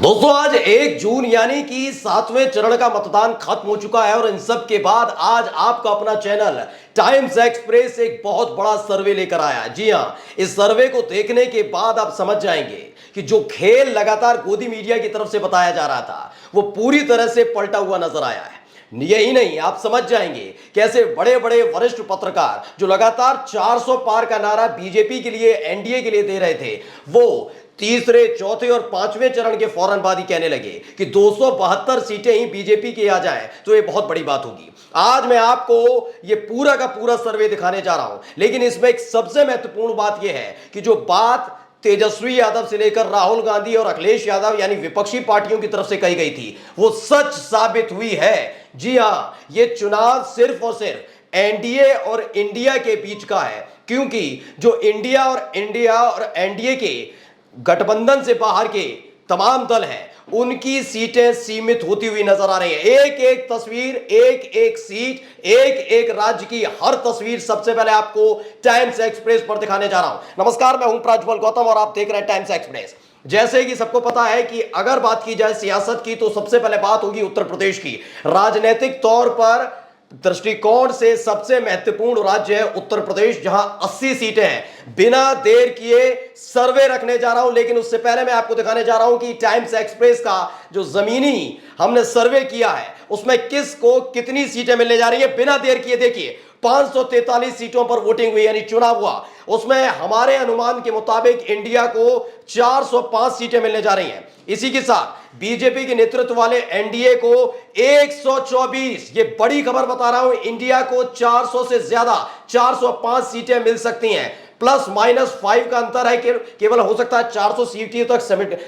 दोस्तों आज 1 जून यानी कि 7वें चरण का मतदान खत्म हो चुका है और इन सब के बाद आज आपका अपना चैनल टाइम्स एक्सप्रेस एक बहुत बड़ा सर्वे लेकर आया। जी हां, इस सर्वे को देखने के बाद आप समझ जाएंगे कि जो खेल लगातार गोदी मीडिया की तरफ से बताया जा रहा था वो पूरी तरह से पलटा हुआ नजर आया है। यही नहीं, आप समझ जाएंगे कैसे बड़े बड़े वरिष्ठ पत्रकार जो लगातार 400 पार का नारा बीजेपी के लिए, एनडीए के लिए दे रहे थे, वो तीसरे, चौथे और पांचवें चरण के फौरन बाद ही कहने लगे कि 272 सीटें ही बीजेपी की आ जाएं तो ये बहुत बड़ी बात होगी। आज मैं आपको ये पूरा का पूरा सर्वे दिखाने जा रहा हूं, लेकिन इसमें एक सबसे महत्वपूर्ण बात यह है कि जो बात तेजस्वी यादव से लेकर राहुल गांधी और अखिलेश यादव यानी विपक्षी पार्टियों की तरफ से कही गई थी वो सच साबित हुई है। जी हां, ये चुनाव सिर्फ और सिर्फ एनडीए और इंडिया के बीच का है, क्योंकि जो इंडिया और एनडीए के गठबंधन से बाहर के तमाम दल हैं उनकी सीटें सीमित होती हुई नजर आ रही हैं। एक एक तस्वीर, एक एक सीट, एक एक राज्य की हर तस्वीर सबसे पहले आपको टाइम्स एक्सप्रेस पर दिखाने जा रहा हूं। नमस्कार, मैं हूं प्रज्वल गौतम और आप देख रहे हैं टाइम्स एक्सप्रेस। जैसे कि सबको पता है कि अगर बात की जाए सियासत की तो सबसे पहले बात होगी उत्तर प्रदेश की। राजनीतिक तौर पर दृष्टिकोण से सबसे महत्वपूर्ण राज्य है उत्तर प्रदेश, जहां 80 सीटें हैं। बिना देर किए सर्वे रखने जा रहा हूं, लेकिन उससे पहले मैं आपको दिखाने जा रहा हूं कि टाइम्स एक्सप्रेस का जो जमीनी हमने सर्वे किया है उसमें किसको कितनी सीटें मिलने जा रही है। बिना देर किए देखिए, 543 सीटों पर वोटिंग हुई यानी चुनाव हुआ, उसमें हमारे अनुमान के मुताबिक इंडिया को 405 सीटें मिलने जा रही हैं। इसी के साथ बीजेपी के नेतृत्व वाले एनडीए को 124, ये बड़ी खबर बता रहा हूं, इंडिया को 400 से ज्यादा 405 सीटें मिल सकती हैं। प्लस माइनस 5 का अंतर है कि केवल हो सकता है 400 सीटों तक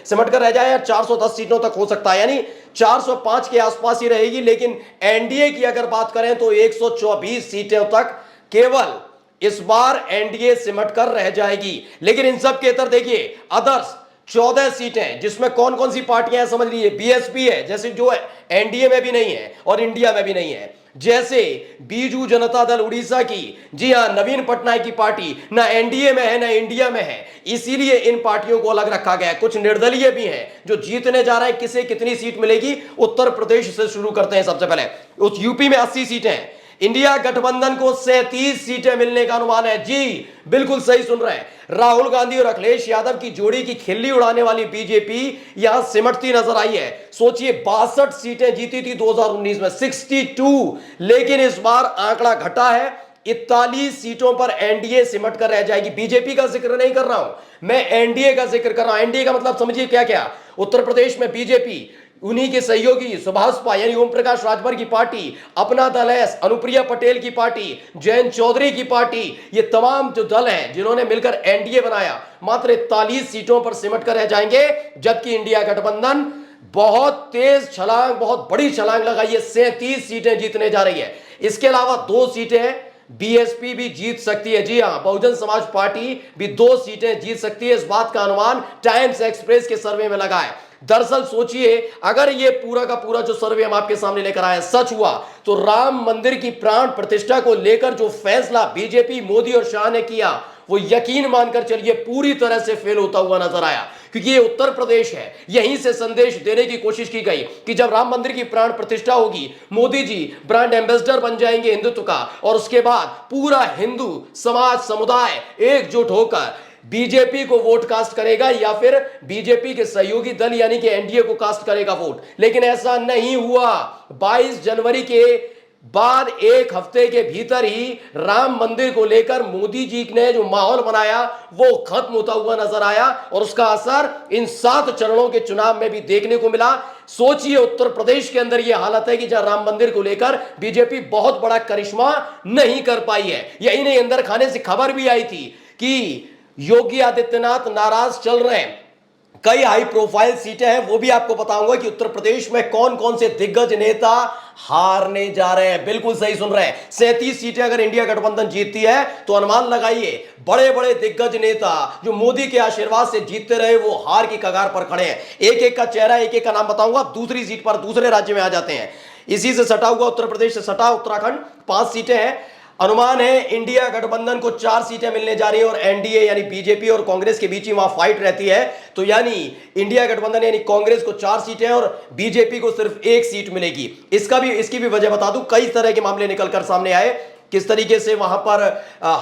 सिमट कर रह जाए या 410 सीटों तक हो सकता है, यानी 405 के आसपास ही रहेगी। लेकिन एनडीए की अगर बात करें तो 124 सीटों तक केवल इस बार एनडीए सिमट कर रह जाएगी। लेकिन इन सब के अंतर देखिए, अदर्स 14 सीटें, जिसमें कौन कौन सी पार्टियां समझ लीजिए, बीएसपी है जैसे जो एनडीए में भी नहीं है और इंडिया में भी नहीं है, जैसे बीजू जनता दल उड़ीसा की, जी हां, नवीन पटनायक की पार्टी ना एनडीए में है ना इंडिया में है, इसीलिए इन पार्टियों को अलग रखा गया है। कुछ निर्दलीय भी हैं जो जीतने जा रहे हैं, किसे कितनी सीट मिलेगी। उत्तर प्रदेश से शुरू करते हैं सबसे पहले। उस यूपी में 80 सीटें हैं, इंडिया गठबंधन को 37 सीटें मिलने का अनुमान है। जी बिल्कुल सही सुन रहे हैं, राहुल गांधी और अखिलेश यादव की जोड़ी की खिल्ली उड़ाने वाली बीजेपी यहां सिमटती नजर आई है। सोचिए, 62 सीटें जीती थी 2019 में, 62, लेकिन इस बार आंकड़ा घटा है, 41 सीटों पर एनडीए सिमट कर रह जाएगी। बीजेपी का जिक्र नहीं कर रहा हूं मैं, एनडीए का जिक्र कर रहा हूं। एनडीए का मतलब समझिए क्या क्या, उत्तर प्रदेश में बीजेपी, उन्हीं के सहयोगी सुभाषपा यानी ओम प्रकाश राजभर की पार्टी, अपना दल है, अनुप्रिया पटेल की पार्टी, जयंत चौधरी की पार्टी, ये तमाम जो दल हैं जिन्होंने मिलकर एनडीए बनाया, मात्र 41 सीटों पर सिमट कर रह जाएंगे। जबकि इंडिया गठबंधन बहुत तेज छलांग, बहुत बड़ी छलांग लगाई है, 37 सीटें जीतने जा रही है। इसके अलावा 2 सीटें बीएसपी भी जीत सकती है। जी हां, बहुजन समाज पार्टी भी 2 सीटें जीत सकती है। इस बात का अनुमान टाइम्स एक्सप्रेस के सर्वे में लगा है। दरअसल सोचिए, अगर ये पूरा का पूरा जो सर्वे हम आपके सामने लेकर आए सच हुआ तो राम मंदिर की प्राण प्रतिष्ठा को लेकर जो फैसला बीजेपी, मोदी और शाह ने किया वो यकीन मानकर चलिए पूरी तरह से फेल होता हुआ नजर आया। क्योंकि ये उत्तर प्रदेश है, यहीं से संदेश देने की कोशिश की गई कि जब राम मंदिर की प्राण प्रतिष्ठा होगी, मोदी जी ब्रांड एम्बेसडर बन जाएंगे हिंदुत्व का, और उसके बाद पूरा हिंदू समाज, समुदाय एकजुट होकर बीजेपी को वोट कास्ट करेगा या फिर बीजेपी के सहयोगी दल यानी कि एनडीए को कास्ट करेगा वोट। लेकिन ऐसा नहीं हुआ। 22 जनवरी के बाद एक हफ्ते के भीतर ही राम मंदिर को लेकर मोदी जी ने जो माहौल बनाया वो खत्म होता हुआ नजर आया, और उसका असर इन 7 चरणों के चुनाव में भी देखने को मिला। सोचिए, उत्तर प्रदेश के अंदर यह हालत है कि जहां राम मंदिर को लेकर बीजेपी बहुत बड़ा करिश्मा नहीं कर पाई है। यही नहीं, अंदर खाने से खबर भी आई थी कि योगी आदित्यनाथ नाराज चल रहे हैं। कई हाई प्रोफाइल सीटें हैं, वो भी आपको बताऊंगा कि उत्तर प्रदेश में कौन कौन से दिग्गज नेता हारने जा रहे हैं। बिल्कुल सही सुन रहे हैं, 37 सीटें अगर इंडिया गठबंधन जीतती है तो अनुमान लगाइए बड़े बड़े दिग्गज नेता जो मोदी के आशीर्वाद से जीतते रहे वो हार की कगार पर खड़े हैं। एक एक का चेहरा, एक एक का नाम बताऊंगा। दूसरी सीट पर दूसरे राज्य में आ जाते हैं, इसी से सटा हुआ उत्तर प्रदेश से सटा उत्तराखंड, 5 सीटें हैं। अनुमान है इंडिया गठबंधन को 4 सीटें मिलने जा रही है और एनडीए यानी बीजेपी और कांग्रेस के बीच ही वहां फाइट रहती है। तो यानी इंडिया गठबंधन यानी कांग्रेस को 4 सीटें और बीजेपी को सिर्फ 1 सीट मिलेगी। इसकी भी वजह बता दूं, कई तरह के मामले निकलकर सामने आए, किस तरीके से वहां पर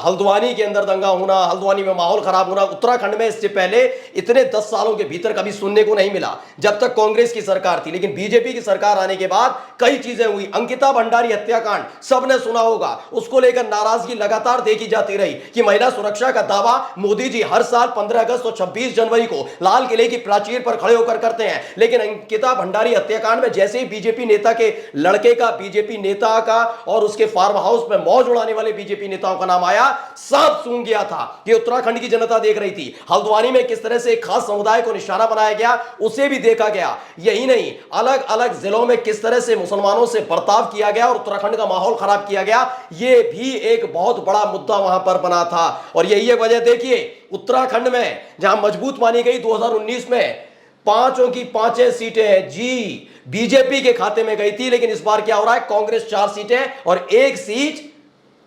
हल्द्वानी के अंदर दंगा होना, हल्द्वानी में माहौल खराब होना। उत्तराखंड में इससे पहले इतने 10 सालों के भीतर कभी सुनने को नहीं मिला जब तक कांग्रेस की सरकार थी, लेकिन बीजेपी की सरकार आने के बाद कई चीजें हुई। अंकिता भंडारी हत्याकांड सबने सुना होगा, उसको लेकर नाराजगी लगातार देखी जाती रही कि महिला सुरक्षा का दावा मोदी जी हर साल 15 अगस्त और 26 जनवरी को लाल किले की प्राचीर पर खड़े होकर करते हैं, लेकिन अंकिता भंडारी हत्याकांड में जैसे ही बीजेपी नेता के लड़के का, बीजेपी नेता का और उसके फार्म हाउस में मौज उड़ाने वाले बीजेपी नेताओं का नाम आया, सब सूंघ गया था। ये उत्तराखंड की जनता देख रही थी। हल्द्वानी में किस तरह से एक खास समुदाय को निशाना बनाया गया उसे भी देखा गया। यही नहीं, अलग अलग जिलों में किस तरह से मुसलमानों से बर्ताव किया गया और उत्तराखंड का माहौल खराब किया गया, यह भी एक बहुत बड़ा मुद्दा वहां पर बना था। और यही एक वजह देखिए, उत्तराखंड में जहां मजबूत मानी गई 2019 में 5 की 5 सीटें जी बीजेपी के खाते में गई थी, लेकिन इस बार क्या हो रहा है, कांग्रेस 4 सीटें और 1 सीट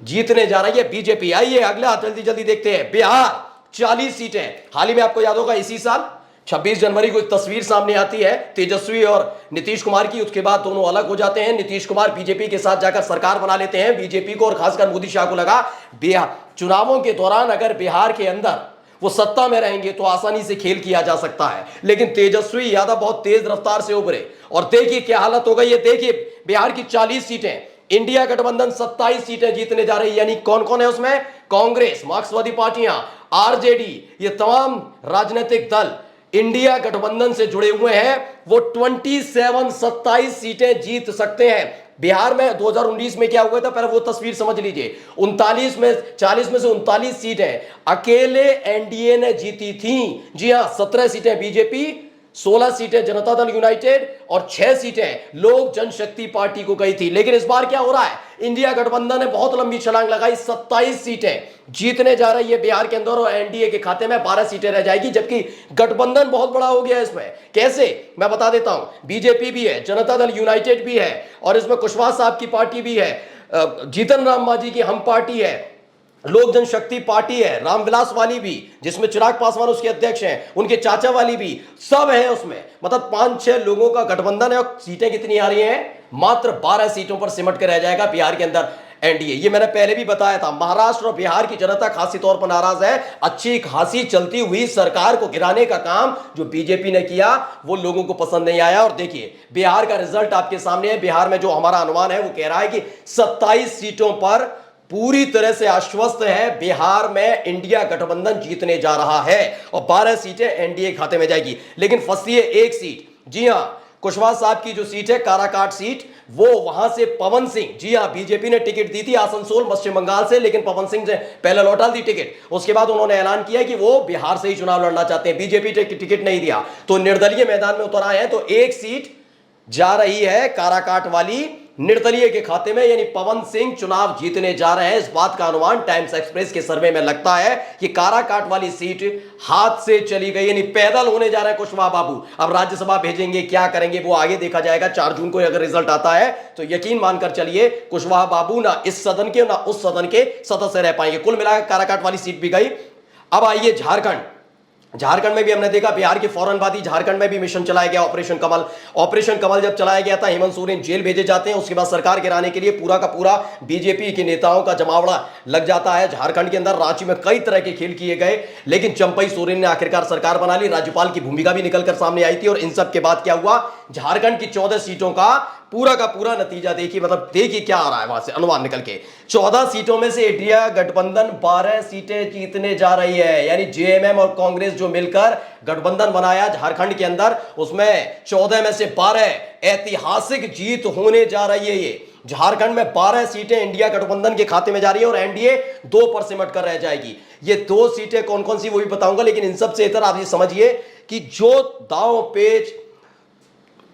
जीतने जा रही है बीजेपी। आइए अगला जल्दी जल्दी देखते हैं। बिहार 40 सीटें। हाल ही में आपको याद होगा इसी साल 26 जनवरी को एक तस्वीर सामने आती है तेजस्वी और नीतीश कुमार की, उसके बाद दोनों अलग हो जाते हैं। नीतीश कुमार बीजेपी के साथ जाकर सरकार बना लेते हैं। बीजेपी को और खासकर मोदी शाह को लगा बिहार चुनावों के दौरान अगर बिहार के अंदर वो सत्ता में रहेंगे तो आसानी से खेल किया जा सकता है, लेकिन तेजस्वी यादव बहुत तेज रफ्तार से उभरे और देखिए क्या हालत हो गई है। देखिए बिहार की 40 सीटें, इंडिया गठबंधन 27 सीटें जीतने जा रही है। यानी कौन कौन है उसमें, कांग्रेस, मार्क्सवादी पार्टियां, आरजेडी, ये तमाम राजनीतिक दल इंडिया गठबंधन से जुड़े हुए हैं, वो 27 सीटें जीत सकते हैं। बिहार में 2019 में क्या हुआ था, पहले वो तस्वीर समझ लीजिए। 40 में से 39 सीटें अकेले एनडीए ने जीती थी। जी हां, 17 सीटें बीजेपी, 16 सीटें जनता दल यूनाइटेड और 6 सीटें लोक जनशक्ति पार्टी को गई थी। लेकिन इस बार क्या हो रहा है, इंडिया गठबंधन ने बहुत लंबी छलांग लगाई, 27 सीटें जीतने जा रही है बिहार के अंदर और एनडीए के खाते में 12 सीटें रह जाएगी, जबकि गठबंधन बहुत बड़ा हो गया है। इसमें कैसे, मैं बता देता हूं। बीजेपी भी है, जनता दल यूनाइटेड भी है और इसमें कुशवाहा साहब की पार्टी भी है, जीतन राम मांझी की हम पार्टी है, लोक जनशक्ति पार्टी है, रामविलास वाली भी, जिसमें चिराग पासवान उसके अध्यक्ष हैं, उनके चाचा वाली भी, सब है उसमें। मतलब 5-6 लोगों का गठबंधन है और सीटें कितनी आ रही हैं, मात्र 12 सीटों पर सिमट कर रह जाएगा बिहार के अंदर एनडीए। ये मैंने पहले भी बताया था। महाराष्ट्र और बिहार की जनता खासी तौर पर नाराज है। अच्छी खासी चलती हुई सरकार को गिराने का काम जो बीजेपी ने किया वो लोगों को पसंद नहीं आया। और देखिए बिहार का रिजल्ट आपके सामने है। बिहार में जो हमारा अनुमान है वो कह रहा है कि 27 सीटों पर पूरी तरह से आश्वस्त है, बिहार में इंडिया गठबंधन जीतने जा रहा है और 12 सीटें एनडीए खाते में जाएगी। लेकिन फंसी है 1 सीट। जी हां, कुशवाहा साहब की जो सीट है काराकाट सीट, वो वहां से पवन सिंह, जी हां, बीजेपी ने टिकट दी थी आसनसोल पश्चिम बंगाल से, लेकिन पवन सिंह से पहले लौटा दी टिकट। उसके बाद उन्होंने ऐलान किया कि वो बिहार से ही चुनाव लड़ना चाहते हैं, बीजेपी टिकट नहीं दिया तो निर्दलीय मैदान में उतर आए हैं। तो 1 सीट जा रही है काराकाट वाली निर्दलीय के खाते में, यानी पवन सिंह चुनाव जीतने जा रहे हैं। इस बात का अनुमान टाइम्स एक्सप्रेस के सर्वे में लगता है कि काराकाट वाली सीट हाथ से चली गई, यानी पैदल होने जा रहे हैं कुशवाहा बाबू। अब राज्यसभा भेजेंगे, क्या करेंगे वो आगे देखा जाएगा। 4 जून को अगर रिजल्ट आता है तो यकीन मानकर चलिए कुशवाहा बाबू ना इस सदन के ना उस सदन के सदस्य रह पाएंगे। कुल मिलाकर काराकाट वाली सीट भी गई। अब आइए झारखंड में भी हमने देखा, बिहार के फौरन बाद ही झारखंड में भी मिशन चलाया गया, ऑपरेशन कमल। ऑपरेशन कमल जब चलाया गया था, हेमंत सोरेन जेल भेजे जाते हैं, उसके बाद सरकार गिराने के लिए पूरा का पूरा बीजेपी के नेताओं का जमावड़ा लग जाता है। झारखंड के अंदर रांची में कई तरह के खेल किए गए, लेकिन चंपई सोरेन ने आखिरकार सरकार बना ली। राज्यपाल की भूमिका भी निकलकर सामने आई थी और इन सब के बाद क्या हुआ, झारखंड की 14 सीटों का पूरा नतीजा देखिए। मतलब देखिए क्या आ रहा है वहां से अनुमान निकल के। 14 सीटों में से इंडिया गठबंधन 12 सीटें जीतने जा रही है, यानी जेएमएम और कांग्रेस जो मिलकर गठबंधन बनाया झारखंड के अंदर, उसमें 14 में से 12 ऐतिहासिक जीत होने जा रही है। ये झारखंड में 12 सीटें इंडिया गठबंधन के खाते में जा रही है और एनडीए 2 पर सिमट कर रह जाएगी। ये 2 सीटें कौन कौन सी वो भी बताऊंगा, लेकिन इन सबसे इतर आप ये समझिए कि जो दांव पेच,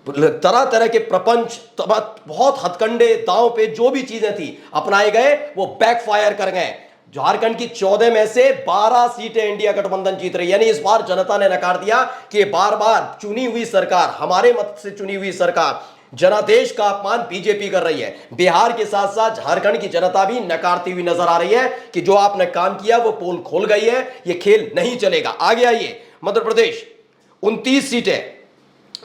तरह तरह के प्रपंच, बहुत हथकंडे, दांव पे जो भी चीजें थी अपनाए गए, वो बैकफायर कर गए। झारखंड की 14 में से 12 सीटें इंडिया गठबंधन जीत रही है। यानी इस बार जनता ने नकार दिया कि बार बार चुनी हुई सरकार, हमारे मत से चुनी हुई सरकार, जनादेश का अपमान बीजेपी कर रही है। बिहार के साथ साथ झारखंड की जनता भी नकारती हुई नजर आ रही है कि जो आपने काम किया वो पोल खोल गई है, ये खेल नहीं चलेगा। आगे आइए, मध्य प्रदेश 29 सीटें,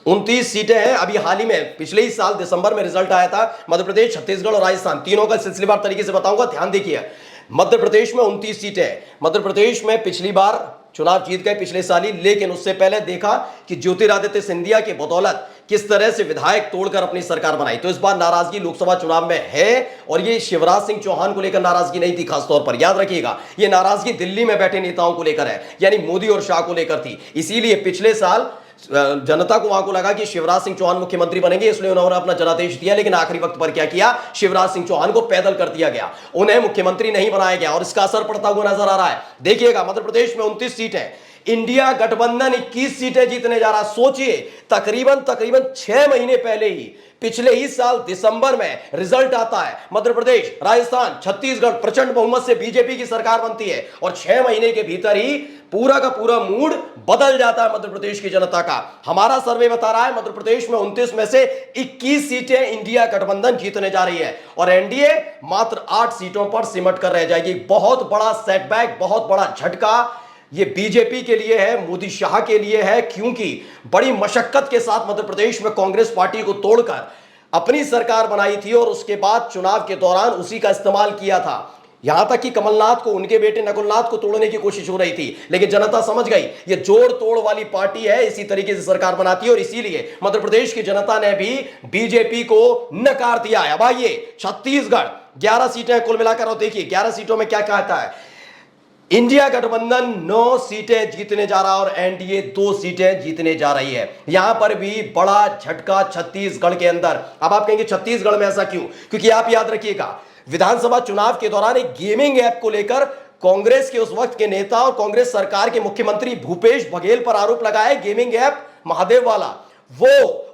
29 सीटें हैं। अभी हाल ही में पिछले ही साल दिसंबर में रिजल्ट आया था। मध्य प्रदेश, छत्तीसगढ़ और राजस्थान तीनों का सिलसिलेवार तरीके से बताऊंगा, ध्यान देखिए। मध्य प्रदेश में 29 सीटें। मध्य प्रदेश में पिछली बार चुनाव जीत गए पिछले साल ही, लेकिन उससे पहले देखा कि ज्योतिरादित्य सिंधिया के बदौलत किस तरह से विधायक तोड़कर अपनी सरकार बनाई। तो इस बार नाराजगी लोकसभा चुनाव में है, और ये शिवराज सिंह चौहान को लेकर नाराजगी नहीं थी। खासतौर पर याद रखिएगा, ये नाराजगी दिल्ली में बैठे नेताओं को लेकर है, यानी मोदी और शाह को लेकर थी। इसीलिए पिछले साल जनता को वहां को लगा कि शिवराज सिंह चौहान मुख्यमंत्री बनेंगे, इसलिए उन्होंने अपना जनादेश दिया। लेकिन आखिरी वक्त पर क्या किया, शिवराज सिंह चौहान को पैदल कर दिया गया, उन्हें मुख्यमंत्री नहीं बनाया गया, और इसका असर पड़ता हुआ नजर आ रहा है। देखिएगा, मध्य प्रदेश में 29 सीटें, इंडिया गठबंधन 21 सीटें जीतने जा रहा। सोचिए, तकरीबन 6 महीने पहले ही, पिछले ही साल दिसंबर में रिजल्ट आता है। मध्य प्रदेश, राजस्थान, छत्तीसगढ़ प्रचंड बहुमत से बीजेपी की सरकार बनती है, और 6 महीने के भीतर ही पूरा का पूरा मूड बदल जाता है मध्य प्रदेश की जनता का। हमारा सर्वे बता रहा है मध्य प्रदेश में 29 में से 21 सीटें इंडिया गठबंधन जीतने जा रही है, और एनडीए मात्र 8 सीटों पर सिमट कर रह जाएगी। बहुत बड़ा सेटबैक, बहुत बड़ा झटका ये बीजेपी के लिए है, मोदी शाह के लिए है, क्योंकि बड़ी मशक्कत के साथ मध्य प्रदेश में कांग्रेस पार्टी को तोड़कर अपनी सरकार बनाई थी, और उसके बाद चुनाव के दौरान उसी का इस्तेमाल किया था। यहां तक कि कमलनाथ को, उनके बेटे नकुलनाथ को तोड़ने की कोशिश हो रही थी, लेकिन जनता समझ गई ये जोड़ तोड़ वाली पार्टी है, इसी तरीके से सरकार बनाती है, और इसीलिए मध्य प्रदेश की जनता ने भी बीजेपी को नकार दिया है। अब आइए, छत्तीसगढ़ 11 सीटें कुल मिलाकर, और देखिए 11 सीटों में क्या कहता है। इंडिया गठबंधन 9 सीटें जीतने जा रहा, और एनडीए 2 सीटें जीतने जा रही है। यहां पर भी बड़ा झटका छत्तीसगढ़ के अंदर। अब आप कहेंगे छत्तीसगढ़ में ऐसा क्यों? क्योंकि आप याद रखिएगा, विधानसभा चुनाव के दौरान एक गेमिंग ऐप को लेकर कांग्रेस के उस वक्त के नेता और कांग्रेस सरकार के मुख्यमंत्री भूपेश बघेल पर आरोप लगाया। गेमिंग ऐप महादेव वाला, वो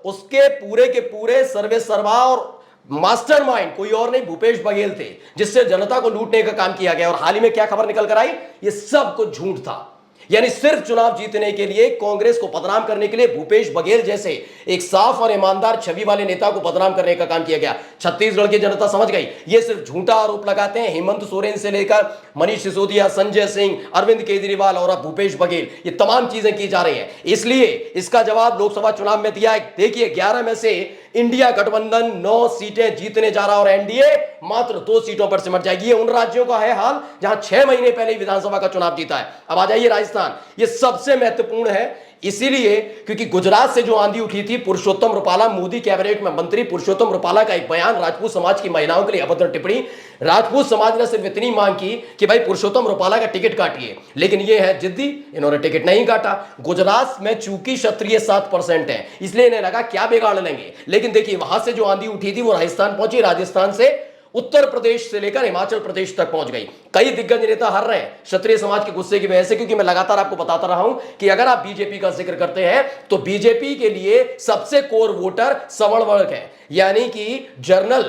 उसके पूरे के पूरे सर्वे सर्वा और मास्टरमाइंड कोई और नहीं, भूपेश बघेल थे, जिससे जनता को लूटने का काम किया गया। और हाल ही में क्या खबर निकल कर आई, ये सब कुछ झूठ था। यानी सिर्फ चुनाव जीतने के लिए, कांग्रेस को बदनाम करने के लिए भूपेश बघेल जैसे एक साफ और ईमानदार छवि वाले नेता को बदनाम करने का काम किया गया। छत्तीसगढ़ की जनता समझ गई, ये सिर्फ झूठा आरोप लगाते हैं। हेमंत सोरेन से लेकर मनीष सिसोदिया, संजय सिंह, अरविंद केजरीवाल और अब भूपेश बघेल, ये तमाम चीजें की जा रही हैं। इसलिए इसका जवाब लोकसभा चुनाव में दिया है। देखिए, 11 में से इंडिया गठबंधन 9 सीटें जीतने जा रहा, और एनडीए मात्र 2 सीटों पर सिमट जाएगी। ये उन राज्यों का है हाल जहां 6 महीने पहले विधानसभा का चुनाव जीता है। अब आ जाइए राजस्थान, ये सबसे महत्वपूर्ण है, इसीलिए क्योंकि गुजरात से जो आंधी उठी थी, पुरुषोत्तम रुपाला, मोदी कैबिनेट में मंत्री पुरुषोत्तम रुपाला का एक बयान, राजपूत समाज की महिलाओं के लिए अभद्र टिप्पणी। राजपूत समाज ने सिर्फ इतनी मांग की कि भाई पुरुषोत्तम रुपाला का टिकट काटिए, लेकिन ये है जिद्दी, इन्होंने टिकट नहीं काटा। गुजरात में चूंकि क्षत्रिय 7% है, इसलिए इन्हें लगा क्या बिगाड़ लेंगे। लेकिन देखिए, वहां से जो आंधी उठी थी वो राजस्थान पहुंची, राजस्थान से उत्तर प्रदेश से लेकर हिमाचल प्रदेश तक पहुंच गई। कई दिग्गज नेता हार रहे हैं क्षत्रिय समाज के गुस्से की वजह से, क्योंकि मैं लगातार आपको बताता रहा हूं कि अगर आप बीजेपी का जिक्र करते हैं तो बीजेपी के लिए सबसे कोर वोटर सवर्ण वर्ग है, यानी कि जर्नल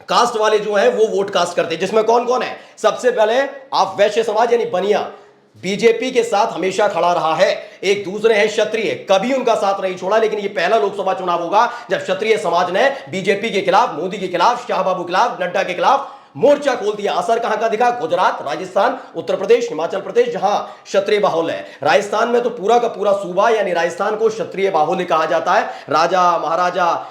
कास्ट वाले जो हैं वो वोट कास्ट करते हैं। जिसमें कौन कौन है? सबसे पहले आप वैश्य समाज यानी बनिया, बीजेपी के साथ हमेशा खड़ा रहा है। एक दूसरे हैं क्षत्रिय, कभी उनका साथ नहीं छोड़ा, लेकिन ये पहला लोकसभा चुनाव होगा जब क्षत्रिय समाज ने बीजेपी के खिलाफ, मोदी के खिलाफ, शाहबाबू के खिलाफ, नड्डा के खिलाफ मोर्चा खोल दिया। असर कहां का दिखा? गुजरात, राजस्थान, उत्तर प्रदेश, हिमाचल प्रदेश, जहां क्षत्रिय बाहुल्य है। राजस्थान में तो पूरा का पूरा सूबा यानी राजस्थान को क्षत्रिय बाहुल्य कहा जाता है। राजा महाराजा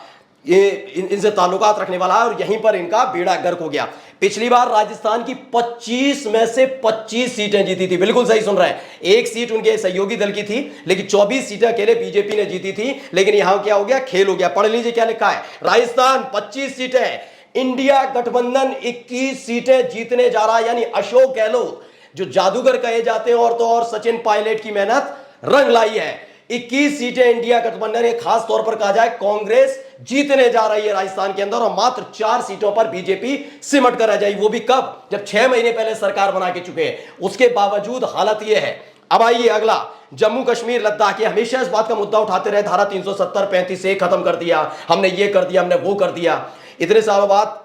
ये इनसे ताल्लुकात रखने वाला है, और यहीं पर इनका बेड़ा गर्क हो गया। पिछली बार राजस्थान की 25 में से 25 सीटें जीती थी। बिल्कुल सही सुन रहे हैं, एक सीट उनके सहयोगी दल की थी, लेकिन 24 सीटें अकेले बीजेपी ने जीती थी। लेकिन यहां क्या हो गया? खेल हो गया। पढ़ लीजिए क्या लिखा है, राजस्थान 25 सीटें, इंडिया गठबंधन 21 सीटें जीतने जा रहा है। यानी अशोक गहलोत जो जादूगर कहे जाते हैं, और तो और सचिन पायलट की मेहनत रंग लाई है। 21 सीटें इंडिया गठबंधन, खास तौर पर कहा जाए कांग्रेस जीतने जा रही है राजस्थान के अंदर, और मात्र 4 सीटों पर बीजेपी सिमट कर रह जाएगी। वो भी कब? जब 6 महीने पहले सरकार बना के चुके हैं। उसके बावजूद हालत यह है। अब आइए अगला, जम्मू कश्मीर लद्दाख। ये हमेशा इस बात का मुद्दा उठाते रहे, धारा 370 35 से खत्म कर दिया हमने, ये कर दिया हमने, वो कर दिया। इतने सालों बाद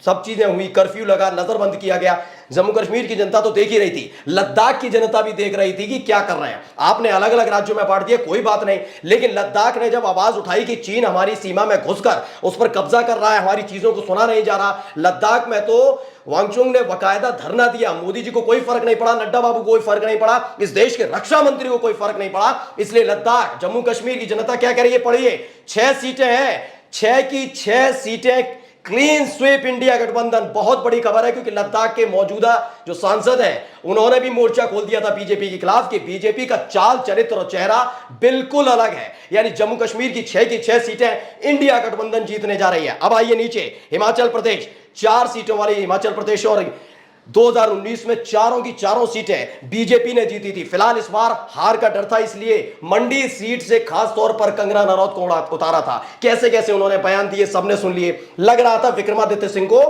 सब चीजें हुई, कर्फ्यू लगा, नजरबंद किया गया। जम्मू कश्मीर की जनता तो देख ही रही थी, लद्दाख की जनता भी देख रही थी कि क्या कर रहे हैं। आपने अलग अलग राज्यों में बांट दिया, कोई बात नहीं, लेकिन लद्दाख ने जब आवाज उठाई कि चीन हमारी सीमा में घुसकर उस पर कब्जा कर रहा है, हमारी चीजों को सुना नहीं जा रहा, लद्दाख में तो वांगचुंग ने बकायदा धरना दिया। मोदी जी को कोई फर्क नहीं पड़ा, नड्डा बाबू को कोई फर्क नहीं पड़ा, इस देश के रक्षा मंत्री को कोई फर्क नहीं पड़ा। इसलिए लद्दाख, जम्मू कश्मीर की जनता क्या कह रही है, पढ़िए, 6 सीटें हैं, 6 की 6 सीटें क्लीन स्वीप इंडिया गठबंधन। बहुत बड़ी खबर है, क्योंकि लद्दाख के मौजूदा जो सांसद हैं उन्होंने भी मोर्चा खोल दिया था बीजेपी के खिलाफ कि बीजेपी का चाल चरित्र और चेहरा बिल्कुल अलग है। यानी जम्मू कश्मीर की 6 की 6 सीटें इंडिया गठबंधन जीतने जा रही है। अब आइए नीचे, हिमाचल प्रदेश, 4 सीटों वाली हिमाचल प्रदेश, और 2019 में चारों की चारों सीटें बीजेपी ने जीती थी। फिलहाल इस बार हार का डर था, इसलिए मंडी सीट से खास तौर पर कंगना रनौत को उतारा था। कैसे कैसे उन्होंने बयान दिए, सबने सुन लिए। लग रहा था विक्रमादित्य सिंह को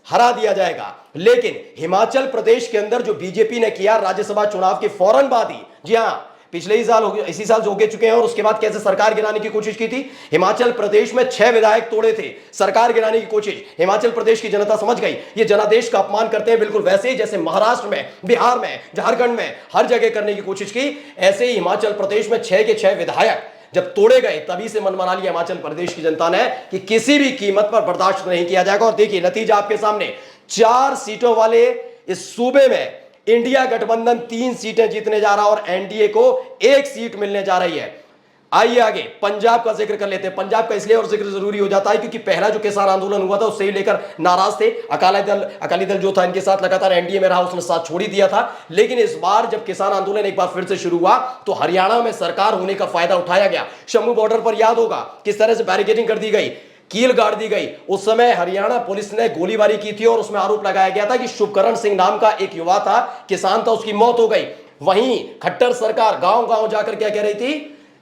हरा दिया जाएगा, लेकिन हिमाचल प्रदेश के अंदर जो बीजेपी ने किया राज्यसभा चुनाव के फौरन बाद ही, जी हां, पिछले ही साल हो गए, इसी साल हो चुके हैं, और उसके बाद कैसे सरकार गिराने की कोशिश की थी। हिमाचल प्रदेश में 6 विधायक तोड़े थे, सरकार गिराने की कोशिश। हिमाचल प्रदेश की जनता समझ गई ये जनादेश का अपमान करते हैं, बिल्कुल वैसे ही जैसे महाराष्ट्र में, बिहार में, झारखंड में हर जगह करने की कोशिश की, ऐसे ही हिमाचल प्रदेश में 6 के 6 विधायक जब तोड़े गए, तभी से मन बना लिया हिमाचल प्रदेश की जनता ने कि किसी भी कीमत पर बर्दाश्त नहीं किया जाएगा। और देखिए नतीजा आपके सामने, 4 सीटों वाले इस सूबे में इंडिया गठबंधन 3 सीटें जीतने जा रहा है और एनडीए को 1 सीट मिलने जा रही है। आइए आगे पंजाब का जिक्र कर लेते हैं। पंजाब का इसलिए और जिक्र जरूरी हो जाता है क्योंकि पहला जो किसान आंदोलन हुआ था उससे ही लेकर नाराज थे। अकाली दल जो था इनके साथ लगातार एनडीए में रहा, उसने साथ छोड़ ही दिया था। लेकिन इस बार जब किसान आंदोलन एक बार फिर से शुरू हुआ तो हरियाणा में सरकार होने का फायदा उठाया गया। शंभू बॉर्डर पर याद होगा किस तरह से बैरिकेडिंग कर दी गई, कील गाड़ दी गई। उस समय हरियाणा पुलिस ने गोलीबारी की थी और उसमें आरोप लगाया गया था कि शुभकरण सिंह नाम का एक युवा था, किसान था, उसकी मौत हो गई। वहीं खट्टर सरकार गांव गांव जाकर क्या कह रही थी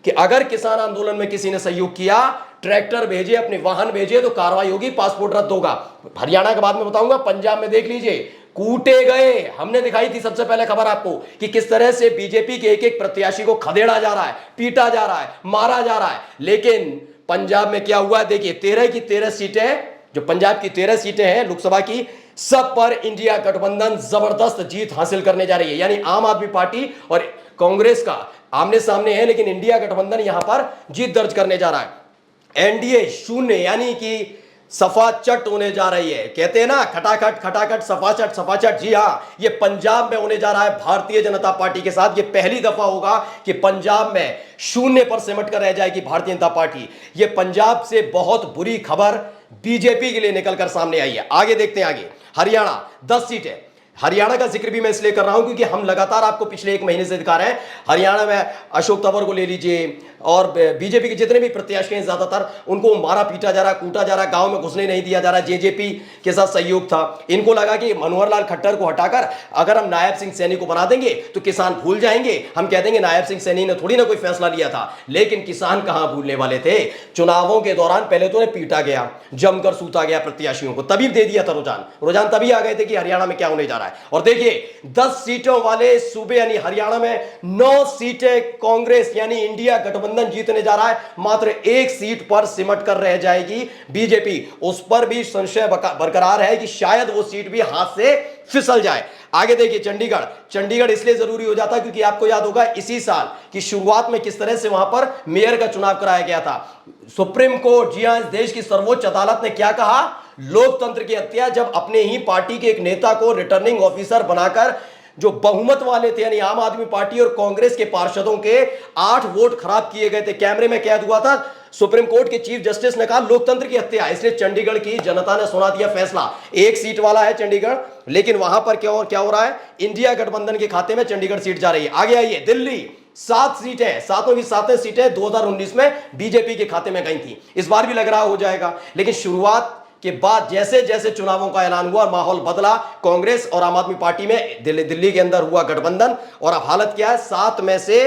कि अगर किसान आंदोलन में किसी ने सहयोग किया, ट्रैक्टर भेजे, अपने वाहन भेजे तो कार्रवाई होगी, पासपोर्ट रद्द होगा। हरियाणा के बाद में बताऊंगा, पंजाब में देख लीजिए, कूटे गए। हमने दिखाई थी सबसे पहले खबर आपको कि किस तरह से बीजेपी के एक एक प्रत्याशी को खदेड़ा जा रहा है, पीटा जा रहा है, मारा जा रहा है। लेकिन पंजाब में क्या हुआ देखिए, 13 की 13 सीटें, जो पंजाब की 13 सीटें हैं लोकसभा की, सब पर इंडिया गठबंधन जबरदस्त जीत हासिल करने जा रही है। यानी आम आदमी पार्टी और कांग्रेस का आमने सामने है, लेकिन इंडिया गठबंधन यहां पर जीत दर्ज करने जा रहा है। एनडीए 0 यानी कि सफा चट होने जा रही है। कहते हैं ना खटाखट खटाखट सफा चट। जी हां, ये पंजाब में होने जा रहा है भारतीय जनता पार्टी के साथ। ये पहली दफा होगा कि पंजाब में 0 पर सिमट कर रह जाएगी भारतीय जनता पार्टी। ये पंजाब से बहुत बुरी खबर बीजेपी के लिए निकलकर सामने आई है। आगे देखते हैं, आगे हरियाणा 10 सीटें। हरियाणा का जिक्र भी मैं इसलिए कर रहा हूं क्योंकि हम लगातार आपको पिछले 1 महीने से दिखा रहे हैं, हरियाणा में अशोक तंवर को ले लीजिए और बीजेपी के जितने भी प्रत्याशी हैं ज्यादातर उनको मारा पीटा जा रहा, कूटा जा रहा, गांव में घुसने नहीं दिया जा रहा। जेजेपी के साथ सहयोग था। इनको लगा कि मनोहर लाल खट्टर को हटाकर अगर हम नायब सिंह सैनी को बना देंगे तो किसान भूल जाएंगे, हम कह देंगे नायब सिंह सैनी ने थोड़ी ना कोई फैसला लिया था। लेकिन किसान कहां भूलने वाले थे। चुनावों के दौरान पहले तो उन्हें पीटा गया, जमकर सूता गया प्रत्याशियों को, तभी दे दिया था रुझान तभी आ गए थे कि हरियाणा में क्या होने जा रहा है। और देखिए 10 सीटों वाले सूबे यानी हरियाणा में 9 सीटें कांग्रेस यानी इंडिया गठबंधन जीतने जा रहा है। मात्र 1 सीट पर सिमट कर रह जाएगी बीजेपी। उस पर भी संशय बरकरार है कि शायद वो सीट भी हाथ से फिसल जाए। आगे देखिए चंडीगढ़ इसलिए जरूरी हो जाता है क्योंकि आपको याद होगा इसी साल की शुरुआत में किस तरह से वहां पर मेयर का चुनाव कराया गया था। सुप्रीम कोर्ट, जी हां, इस देश की सर्वोच्च अदालत ने क्या कहा, लोकतंत्र की हत्या जब अपने ही पार्टी के एक नेता को रिटर्निंग ऑफिसर बनाकर जो बहुमत वाले थे यानी आम आदमी पार्टी और कांग्रेस के पार्षदों के 8 वोट खराब किए गए थे, कैमरे में कैद हुआ था। सुप्रीम कोर्ट के चीफ जस्टिस ने कहा लोकतंत्र की हत्या। इसलिए चंडीगढ़ की जनता ने सुना दिया फैसला। 1 सीट वाला है चंडीगढ़, लेकिन वहां पर क्या हो रहा है, इंडिया गठबंधन के खाते में चंडीगढ़ सीट जा रही है। आगे आइए, दिल्ली 7 सीटें, सातों की 7 सीटें 2019 में बीजेपी के खाते में गई थी। इस बार भी लग रहा हो जाएगा, लेकिन शुरुआत के बाद जैसे जैसे चुनावों का ऐलान हुआ माहौल बदला। कांग्रेस और आम आदमी पार्टी में दिल्ली के अंदर हुआ गठबंधन और अब हालत क्या है, 7 में से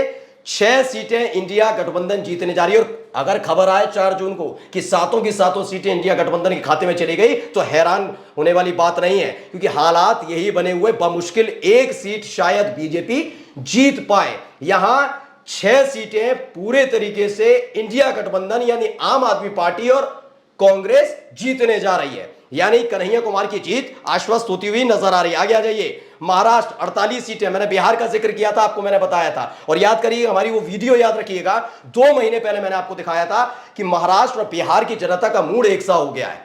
6 सीटें इंडिया गठबंधन जीतने जा रही है। और अगर खबर आए 4 जून को कि सातों की सातों सीटें इंडिया गठबंधन के खाते में चली गई तो हैरान होने वाली बात नहीं है, क्योंकि हालात यही बने हुए, बमुश्किल 1 सीट शायद बीजेपी जीत पाए। यहां 6 सीटें पूरे तरीके से इंडिया गठबंधन यानी आम आदमी पार्टी और कांग्रेस जीतने जा रही है। यानी कन्हैया कुमार की जीत आश्वस्त होती हुई नजर आ रही है। आगे आ जाइए। महाराष्ट्र 48 सीटें, मैंने बिहार का जिक्र किया था, आपको मैंने बताया था, और याद करिए हमारी वो वीडियो याद रखिएगा, 2 महीने पहले मैंने आपको दिखाया था कि महाराष्ट्र और बिहार की जनता का मूड एक सा हो गया है।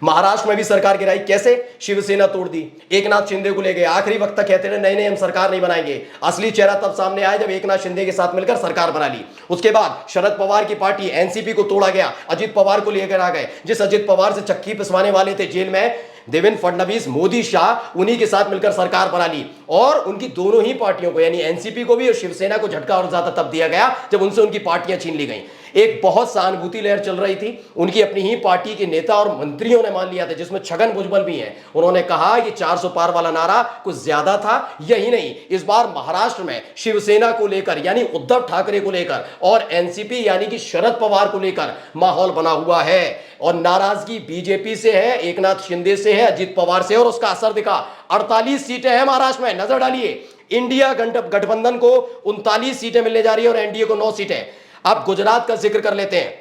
महाराष्ट्र में भी सरकार गिराई, कैसे? शिवसेना तोड़ दी, एकनाथ शिंदे को ले गए, आखिरी वक्त तक कहते रहे नहीं नहीं हम सरकार नहीं बनाएंगे। असली चेहरा तब सामने आया जब एकनाथ शिंदे के साथ मिलकर सरकार बना ली। उसके बाद शरद पवार की पार्टी एनसीपी को तोड़ा गया, अजित पवार को लेकर आ गए, जिस अजित पवार से चक्की पिसवाने वाले थे जेल में देवेंद्र फडणवीस, मोदी, शाह, उन्हीं के साथ मिलकर सरकार बना ली। और उनकी दोनों ही पार्टियों को यानी एनसीपी को भी और शिवसेना को झटका और ज्यादा तब दिया गया जब उनसे उनकी पार्टियां छीन ली गई। एक बहुत सहानुभूति लहर चल रही थी, उनकी अपनी ही पार्टी के नेता और मंत्रियों ने मान लिया था, जिसमें छगन भुजबल भी हैं। उन्होंने कहा कि 400 पार वाला नारा कुछ ज्यादा था। यही नहीं, इस बार महाराष्ट्र में शिवसेना को लेकर यानी उद्धव ठाकरे को लेकर और एनसीपी यानी कि शरद पवार को लेकर माहौल बना हुआ है। और नाराजगी बीजेपी से है, एकनाथ शिंदे से है, अजित पवार से, और उसका असर दिखा। 48 सीटें हैं महाराष्ट्र में, नजर डालिए। इंडिया गठबंधन को 39 सीटें मिलने जा रही है और एनडीए को 9 सीटें। अब गुजरात का जिक्र कर लेते हैं।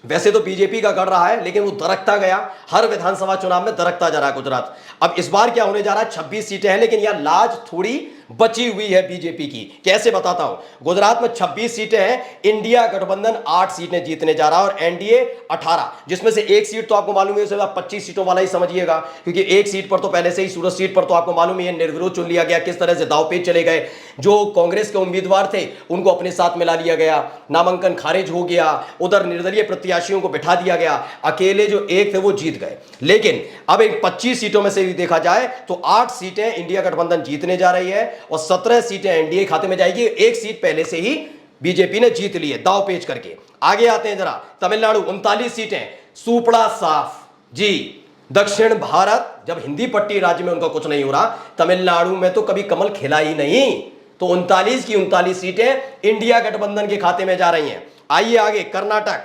वैसे तो बीजेपी का गढ़ रहा है, लेकिन वो दरकता गया, हर विधानसभा चुनाव में दरकता जा रहा है गुजरात। अब इस बार क्या होने जा रहा है? 26 सीटें हैं, लेकिन यह लाज थोड़ी बची हुई है बीजेपी की। कैसे बताता हूं। गुजरात में 26 सीटें हैं, इंडिया गठबंधन 8 सीटें जीतने जा रहा है और एनडीए 18, जिसमें से एक सीट तो आपको मालूम है, 25 सीटों वाला ही समझिएगा, क्योंकि एक सीट पर तो पहले से ही, सूरत सीट पर तो आपको मालूम है निर्विरोध चुन लिया गया। किस तरह से दांवपेच चले गए, जो कांग्रेस के उम्मीदवार थे उनको अपने साथ मिला लिया गया, नामांकन खारिज हो गया, उधर निर्दलीय प्रत्याशियों को बिठा दिया गया, अकेले जो एक थे वो जीत गए। लेकिन अब एक 25 सीटों में से भी देखा जाए तो 8 सीटें इंडिया गठबंधन जीतने जा रही है और 17 सीटें एनडीए खाते में जाएगी। एक सीट पहले से ही बीजेपी ने जीत ली है दांव पेच करके। आगे आते हैं जरा, तमिलनाडु 39 सीटें, सुपड़ा साफ जी। दक्षिण भारत, जब हिंदी पट्टी राज्य में उनका कुछ नहीं हो रहा, तमिलनाडु में तो कभी कमल खिला ही नहीं, तो 39 की 39 सीटें इंडिया गठबंधन के खाते में जा रही हैं। आइए आगे, कर्नाटक,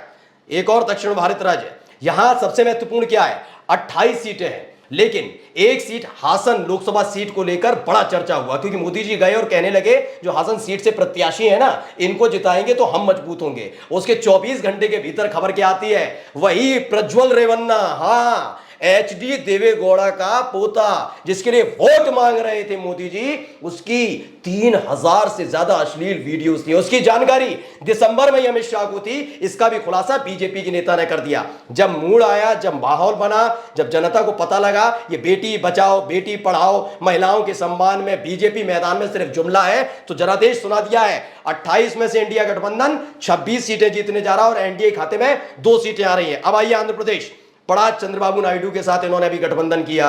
एक और दक्षिण भारत राज्य। यहां सबसे महत्वपूर्ण क्या है? 28 सीटें हैं, लेकिन एक सीट हासन लोकसभा सीट को लेकर बड़ा चर्चा हुआ, क्योंकि मोदी जी गए और कहने लगे जो हासन सीट से प्रत्याशी है ना, इनको जिताएंगे तो हम मजबूत होंगे। उसके 24 घंटे के भीतर खबर क्या आती है? वही प्रज्वल रेवन्ना, हाँ एचडी देवेगौड़ा का पोता, जिसके लिए वोट मांग रहे थे मोदी जी, उसकी 3000 से ज्यादा अश्लील वीडियोस थी। उसकी जानकारी दिसंबर में अमित शाह को थी, इसका भी खुलासा बीजेपी के नेता ने कर दिया। जब मूड आया, जब माहौल बना, जब जनता को पता लगा ये बेटी बचाओ बेटी पढ़ाओ महिलाओं के सम्मान में बीजेपी मैदान में सिर्फ जुमला है, तो जनादेश सुना दिया है। 28 में से इंडिया गठबंधन 26 सीटें जीतने जा रहा है और एनडीए खाते में 2 सीटें आ रही है। अब आइए आंध्र प्रदेश, बड़ा चंद्रबाबू नायडू के साथ इन्होंने भी गठबंधन किया।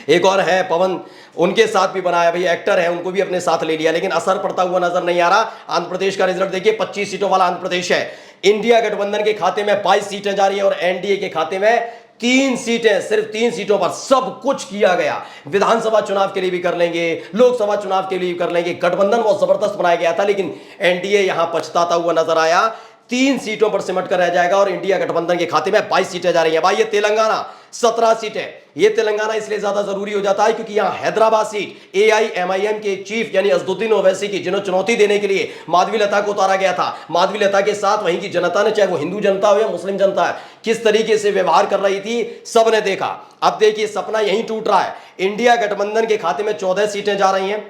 एक और है पवन, उनके साथ भी बनाया, भाई एक्टर है, उनको भी अपने साथ ले लिया, लेकिन असर पड़ता हुआ नजर नहीं आ रहा। आंध्र प्रदेश का रिजल्ट देखिए, 25 सीटों वाला आंध्र प्रदेश है। इंडिया गठबंधन के खाते में 22 सीटें जा रही है और एनडीए के खाते में 3 सीटें, सिर्फ 3 सीटों पर सब कुछ किया गया। विधानसभा चुनाव के लिए भी कर लेंगे, लोकसभा चुनाव के लिए भी कर लेंगे। गठबंधन बहुत जबरदस्त बनाया गया था, लेकिन एनडीए यहां पछताता हुआ नजर आया। 3 सीटों पर सिमट कर रह जाएगा और इंडिया गठबंधन के खाते में 22 सीटें जा रही है। भाई ये तेलंगाना 17 सीटें। ये तेलंगाना इसलिए ज्यादा जरूरी हो जाता है क्योंकि यहां हैदराबाद सीट एआईएमआईएम के चीफ यानी असदुद्दीन ओवैसी की, जिन्होंने चुनौती देने के लिए माधवी लता को उतारा गया था। माधवी लता के साथ वहीं की जनता ने, चाहे वो हिंदू जनता हो या मुस्लिम जनता है, किस तरीके से व्यवहार कर रही थी सबने देखा। अब देखिए सपना यहीं टूट रहा है। इंडिया गठबंधन के खाते में 14 सीटें जा रही हैं,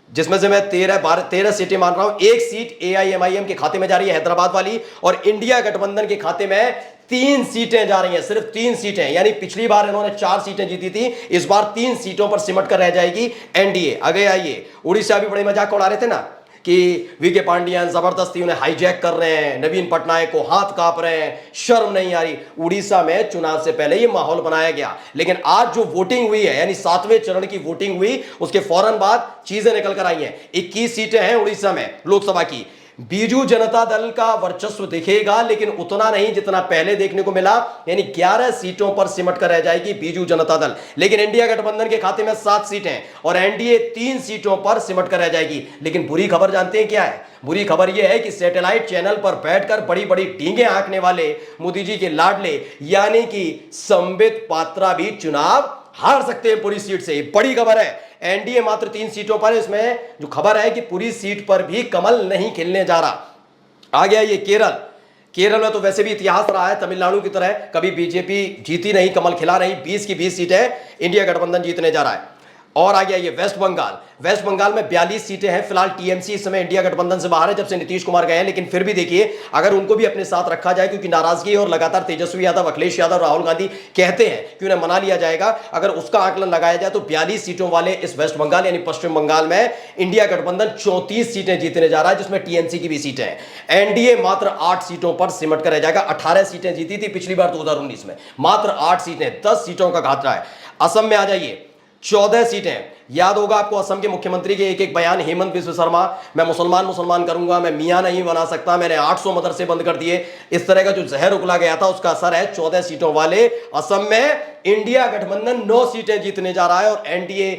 जिसमें से मैं 13 सीटें मान रहा हूं। एक सीट एआईएमआईएम के खाते में जा रही है हैदराबाद वाली, और इंडिया गठबंधन के खाते में 3 सीटें जा रही हैं, सिर्फ 3 सीटें। यानी पिछली बार इन्होंने 4 सीटें जीती थी, इस बार 3 सीटों पर सिमट कर रह जाएगी एनडीए। आगे आइए, उड़ीसा भी बड़े मजाक उड़ा रहे थे ना कि वीके पांडियन जबरदस्ती उन्हें हाईजैक कर रहे हैं, नवीन पटनायक को हाथ कांप रहे हैं, शर्म नहीं आ रही। उड़ीसा में चुनाव से पहले ये माहौल बनाया गया, लेकिन आज जो वोटिंग हुई है यानी 7वें चरण की वोटिंग हुई, उसके फौरन बाद चीजें निकल कर आई हैं। 21 सीटें हैं उड़ीसा में लोकसभा की। बीजू जनता दल का वर्चस्व दिखेगा, लेकिन उतना नहीं जितना पहले देखने को मिला, यानी 11 सीटों पर सिमट कर रह जाएगी बीजू जनता दल। लेकिन इंडिया गठबंधन के खाते में 7 सीटें और एनडीए 3 सीटों पर सिमट कर रह जाएगी। लेकिन बुरी खबर जानते हैं क्या है? बुरी खबर यह है कि सैटेलाइट चैनल पर बैठकर बड़ी बड़ी डींगे हाँकने वाले मोदी जी के लाडले यानी कि संबित पात्रा भी चुनाव हार सकते हैं पूरी सीट से। बड़ी खबर है। एनडीए मात्र 3 सीटों पर, इसमें जो खबर है कि पूरी सीट पर भी कमल नहीं खिलने जा रहा। आ गया ये केरल। केरल में तो वैसे भी इतिहास रहा है तमिलनाडु की तरह, कभी बीजेपी जीती नहीं, कमल खिला नहीं। 20 की 20 सीटें इंडिया गठबंधन जीतने जा रहा है। और आ गया ये वेस्ट बंगाल। वेस्ट बंगाल में 42 सीटें हैं। फिलहाल टीएमसी इस समय इंडिया गठबंधन से बाहर है जब से नीतीश कुमार गए हैं, लेकिन फिर भी देखिए अगर उनको भी अपने साथ रखा जाए, क्योंकि नाराजगी है और लगातार तेजस्वी यादव, अखिलेश यादव, राहुल गांधी कहते हैं कि उन्हें मना लिया जाएगा, अगर उसका आकलन लगाया जाए तो 42 सीटों वाले इस वेस्ट बंगाल यानी पश्चिम बंगाल में इंडिया गठबंधन 34 सीटें जीतने जा रहा है, जिसमें टीएमसी की भी सीटें हैं। एनडीए मात्र 8 सीटों पर सिमट कर रह जाएगा। 18 सीटें जीती थी पिछली बार 2019 में, मात्र 8 सीटें, 10 सीटों का घाटा है। असम में आ जाइए, 14 सीटें। याद होगा आपको असम के मुख्यमंत्री के एक बयान, हेमंत बिस्व शर्मा, मैं मुसलमान करूंगा, मैं मियां नहीं बना सकता, मैंने 800 मदरसे बंद कर दिए, इस तरह का जो जहर उगला गया था उसका असर है। 14 सीटों वाले असम में इंडिया गठबंधन 9 सीटें जीतने जा रहा है और एनडीए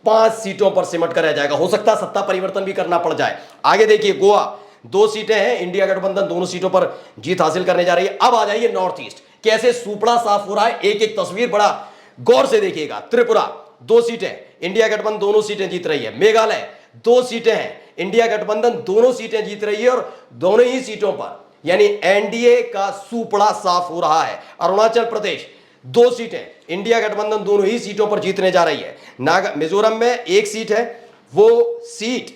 5 सीटों पर सिमट कर रह जाएगा। हो सकता है सत्ता परिवर्तन भी करना पड़ जाए। आगे देखिए, गोवा 2 सीटें हैं, इंडिया गठबंधन दोनों सीटों पर जीत हासिल करने जा रही है। अब आ जाइए नॉर्थ ईस्ट, कैसे सुपड़ा साफ हो रहा है, एक एक तस्वीर बड़ा गौर से देखिएगा। त्रिपुरा 2 सीटें, इंडिया गठबंधन दोनों सीटें जीत रही है। मेघालय 2 सीटें हैं, इंडिया गठबंधन दोनों सीटें जीत रही है और दोनों ही सीटों पर यानी एनडीए का सुपड़ा साफ हो रहा है। अरुणाचल प्रदेश 2 सीटें, इंडिया गठबंधन दोनों ही सीटों पर जीतने जा रही है। मिजोरम में 1 सीट है, वो सीट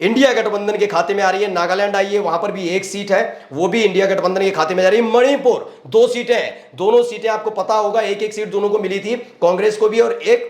इंडिया गठबंधन के खाते में आ रही है। नागालैंड आइए, वहां पर भी 1 सीट है, वो भी इंडिया गठबंधन के खाते में जा रही है। मणिपुर 2 सीटें हैं, दोनों सीटें आपको पता होगा, एक एक सीट दोनों को मिली थी, कांग्रेस को भी और एक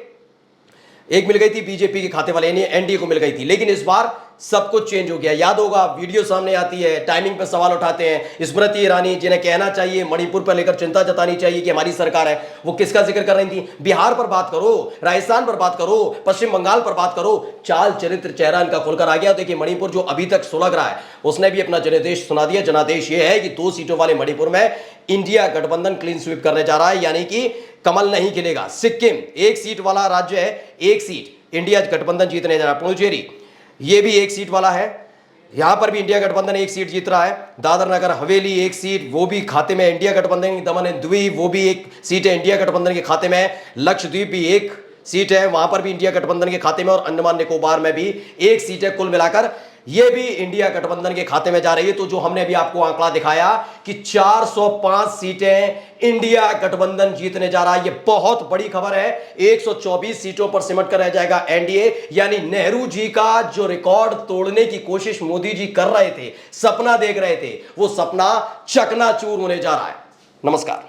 मिल गई थी बीजेपी के खाते वाले यानी एनडीए को मिल गई थी। लेकिन इस बार सब कुछ चेंज हो गया। याद होगा, वीडियो सामने आती है, टाइमिंग पर सवाल उठाते हैं स्मृति ईरानी, जिन्हें कहना चाहिए, मणिपुर पर लेकर चिंता जतानी चाहिए कि हमारी सरकार है, वो किसका जिक्र कर रही थी? बिहार पर बात करो, राजस्थान पर बात करो, पश्चिम बंगाल पर बात करो। चाल चरित्र चेहरा इनका खुलकर आ गया। देखिए मणिपुर जो अभी तक सुलग रहा है, उसने भी अपना जनादेश सुना दिया। जनादेश ये है कि 2 सीटों वाले मणिपुर में इंडिया गठबंधन क्लीन स्वीप करने जा रहा है, यानी कि कमल नहीं खिलेगा। सिक्किम 1 सीट वाला राज्य है, 1 सीट इंडिया गठबंधन जीतने जा रहा है। पुडुचेरी ये भी 1 सीट वाला है, यहां पर भी इंडिया गठबंधन 1 सीट जीत रहा है। दादर नगर हवेली 1 सीट, वो भी खाते में इंडिया गठबंधन की। दमन एंड द्वीप वो भी 1 सीट है, इंडिया गठबंधन के खाते में। लक्षद्वीप भी 1 सीट है, वहां पर भी इंडिया गठबंधन के खाते में। और अंडमान निकोबार में भी 1 सीट है। कुल मिलाकर ये भी इंडिया गठबंधन के खाते में जा रही है। तो जो हमने अभी आपको आंकड़ा दिखाया कि 405 सीटें इंडिया गठबंधन जीतने जा रहा है, ये बहुत बड़ी खबर है। 124 सीटों पर सिमट कर रह जाएगा एनडीए, यानी नेहरू जी का जो रिकॉर्ड तोड़ने की कोशिश मोदी जी कर रहे थे, सपना देख रहे थे, वो सपना चकनाचूर होने जा रहा है। नमस्कार।